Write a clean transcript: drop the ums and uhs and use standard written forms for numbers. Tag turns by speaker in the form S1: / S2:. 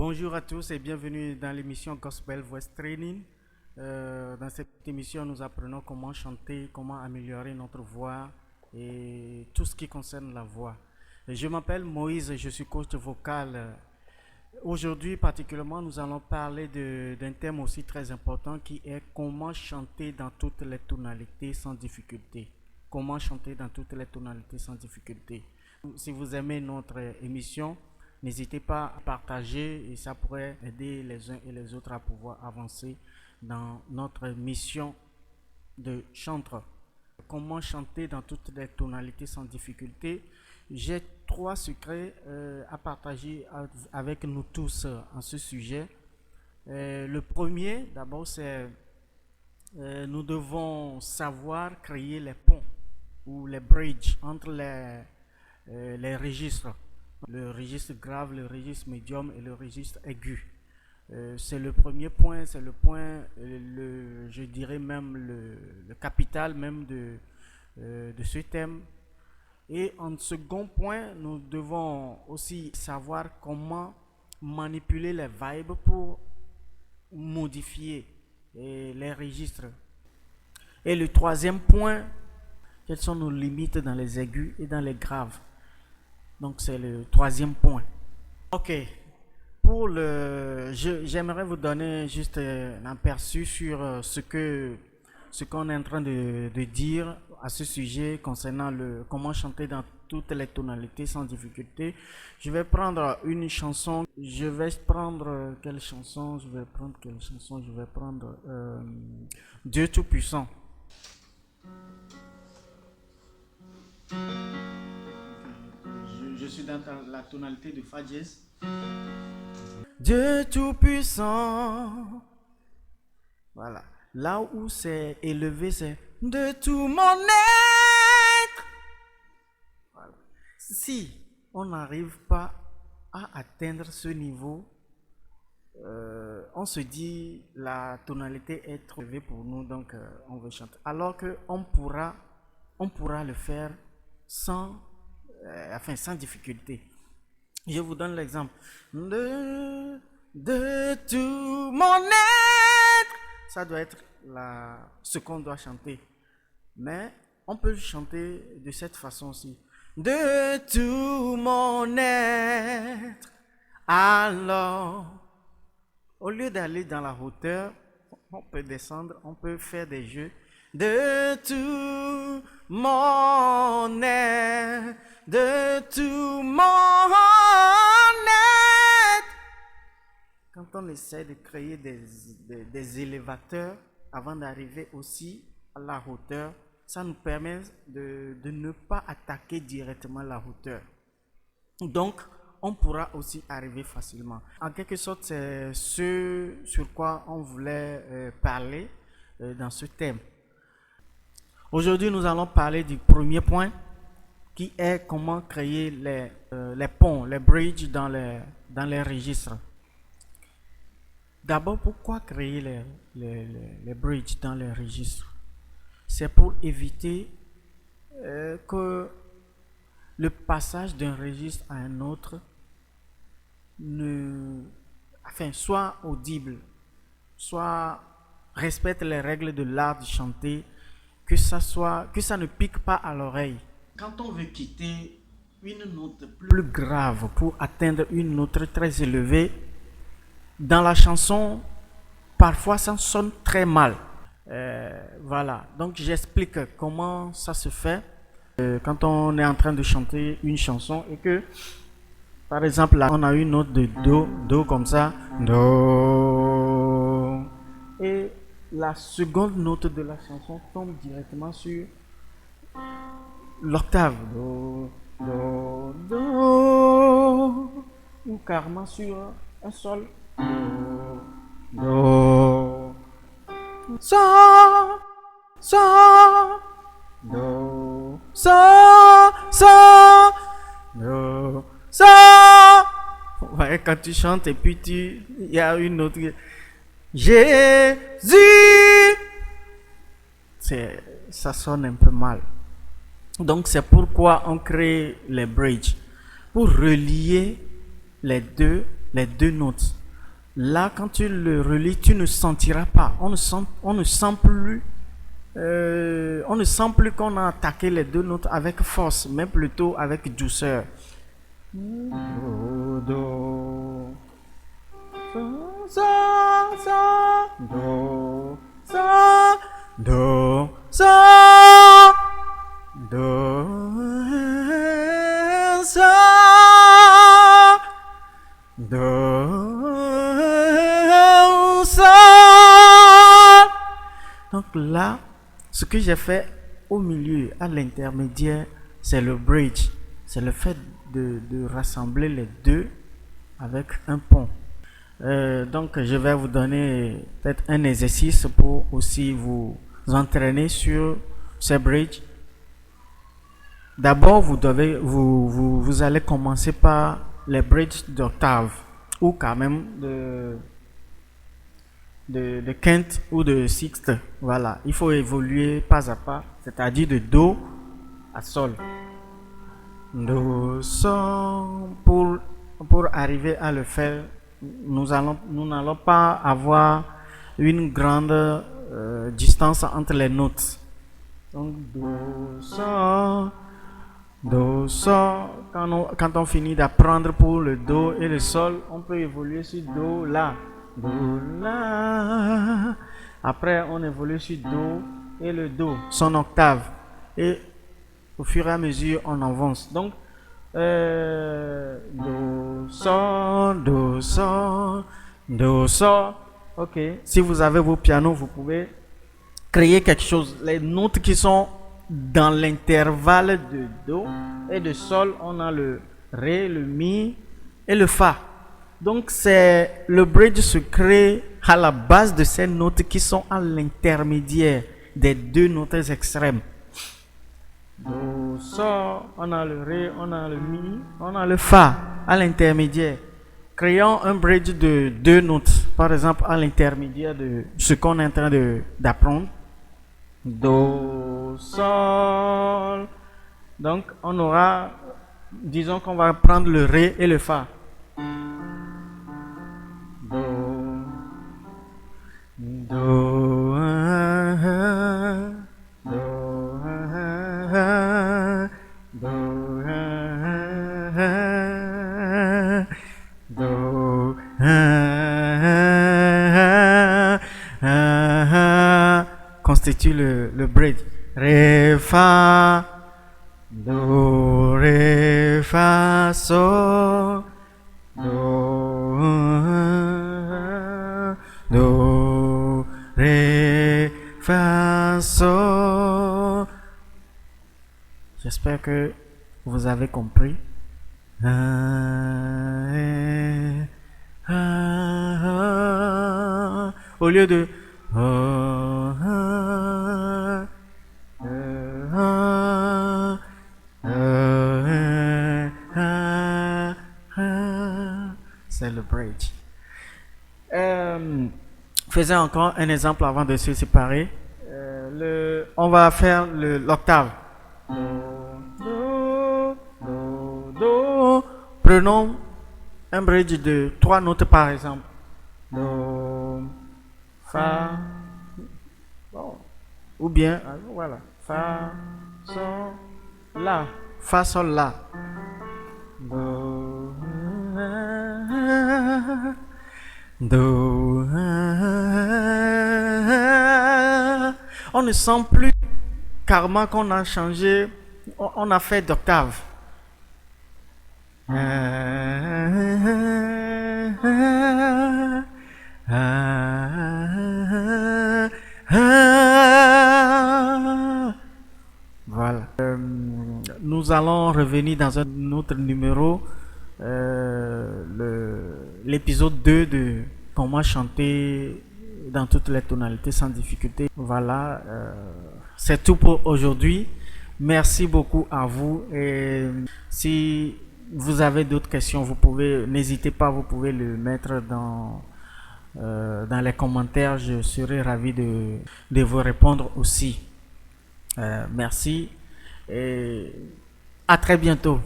S1: Bonjour à tous et bienvenue dans l'émission Gospel Voice Training. Dans cette émission, nous apprenons comment chanter, comment améliorer notre voix et tout ce qui concerne la voix. Je m'appelle Moïse, je suis coach vocal. Aujourd'hui, particulièrement, nous allons parler d'un thème aussi très important qui est comment chanter dans toutes les tonalités sans difficulté. Comment chanter dans toutes les tonalités sans difficulté. Si vous aimez notre émission, n'hésitez pas à partager et ça pourrait aider les uns et les autres à pouvoir avancer dans notre mission de chanteur. Comment chanter dans toutes les tonalités sans difficulté. J'ai 3 secrets à partager avec nous tous en ce sujet. Le premier, d'abord, c'est nous devons savoir créer les ponts ou les bridges entre les registres. Le registre grave, le registre médium et le registre aigu. C'est le premier point, c'est le point, je dirais même le capital même de ce thème. Et en second point, nous devons aussi savoir comment manipuler les vibes pour modifier les registres. Et le troisième point, quelles sont nos limites dans les aigus et dans les graves. Donc c'est le troisième point. Ok. J'aimerais vous donner juste un aperçu sur ce qu'on est en train de dire à ce sujet concernant comment chanter dans toutes les tonalités sans difficulté. Je vais prendre une chanson. Je vais prendre quelle chanson? Je vais prendre Dieu Tout-Puissant. Je suis dans la tonalité de Fa dièse. Dieu Tout-Puissant. Voilà. Là où c'est élevé, c'est de tout mon être. Voilà. Si on n'arrive pas à atteindre ce niveau, on se dit la tonalité est trop élevée pour nous, donc on veut chanter. Alors qu'on pourra le faire sans difficulté. Je vous donne l'exemple. De tout mon être. Ça doit être ce qu'on doit chanter. Mais on peut chanter de cette façon aussi. De tout mon être. Alors, au lieu d'aller dans la hauteur, on peut descendre, on peut faire des jeux. De tout mon être, de tout mon être. Quand on essaie de créer des élévateurs avant d'arriver aussi à la hauteur, ça nous permet de ne pas attaquer directement la hauteur. Donc, on pourra aussi arriver facilement. En quelque sorte, c'est ce sur quoi on voulait parler dans ce thème. Aujourd'hui, nous allons parler du premier point qui est comment créer les ponts, les bridges dans les registres. D'abord, pourquoi créer les bridges dans les registres? C'est pour éviter que le passage d'un registre à un autre soit audible, soit respecte les règles de l'art de chanter, que ça ne pique pas à l'oreille. Quand on veut quitter une note plus grave pour atteindre une note très élevée, dans la chanson, parfois ça sonne très mal. Voilà, donc j'explique comment ça se fait quand on est en train de chanter une chanson et que, par exemple, là, on a une note de Do comme ça, Do, et la seconde note de la chanson tombe directement sur l'octave Do, Do, Do, ou carrément sur un sol Do, Do, Sol, Sol, Do, Sol, Sol, Do, Sol. Ouais, quand tu chantes et puis il y a une autre Jésus, ça sonne un peu mal. Donc c'est pourquoi on crée les bridges pour relier les deux les deux notes. Là, quand tu le relis, tu ne sentiras pas. On ne sent plus qu'on a attaqué les deux notes avec force, mais plutôt avec douceur. Do, do, sa, do, sa, do, sa, do, sa, do, sa. Donc là, ce que j'ai fait au milieu, à l'intermédiaire, c'est le bridge. C'est le fait de rassembler les deux avec un pont. Donc je vais vous donner peut-être un exercice pour aussi vous entraîner sur ces bridges. D'abord, vous allez commencer par les bridges d'octave ou quand même de quinte ou de sixte. Voilà, il faut évoluer pas à pas, c'est-à-dire de do à sol. Do, sol, pour arriver à le faire, nous n'allons pas avoir une grande distance entre les notes. Donc do, sol, do, sol. Quand on finit d'apprendre pour le do et le sol, on peut évoluer sur do, la. Do, la. Après, on évolue sur do et le do, son octave. Et au fur et à mesure, on avance. Donc, do, sol, do, sol, do, sol. Ok. Si vous avez vos pianos, vous pouvez créer quelque chose. Les notes qui sont dans l'intervalle de do et de sol, on a le ré, le mi et le fa. Donc, le bridge se crée à la base de ces notes qui sont à l'intermédiaire des deux notes extrêmes. Do, sol, on a le ré, on a le mi, on a le fa à l'intermédiaire. Créons un bridge de deux notes, par exemple à l'intermédiaire de ce qu'on est en train d'apprendre. Do, sol. Donc, on aura, disons qu'on va prendre le ré et le fa. Do, do, constitue le bridge. Ré, fa, do, ré, fa, sol, do, ré, fa, sol. J'espère que vous avez compris. Au lieu de c'est le bridge. Faisons encore un exemple avant de se séparer. On va faire l'octave. Do, do, do. Prenons un bridge de 3 notes par exemple. Do, fa, bon. Ou bien, voilà, fa, sol, la, fa, sol, la. Do, do, on ne sent plus carrément qu'on a changé, on a fait d'octave. Voilà. Nous allons revenir dans un autre numéro, l'épisode 2 de comment chanter dans toutes les tonalités sans difficulté. Voilà, c'est tout pour aujourd'hui. Merci beaucoup à vous. Et si vous avez d'autres questions, n'hésitez pas, vous pouvez le mettre dans les commentaires. Je serai ravi de vous répondre aussi. Merci et à très bientôt.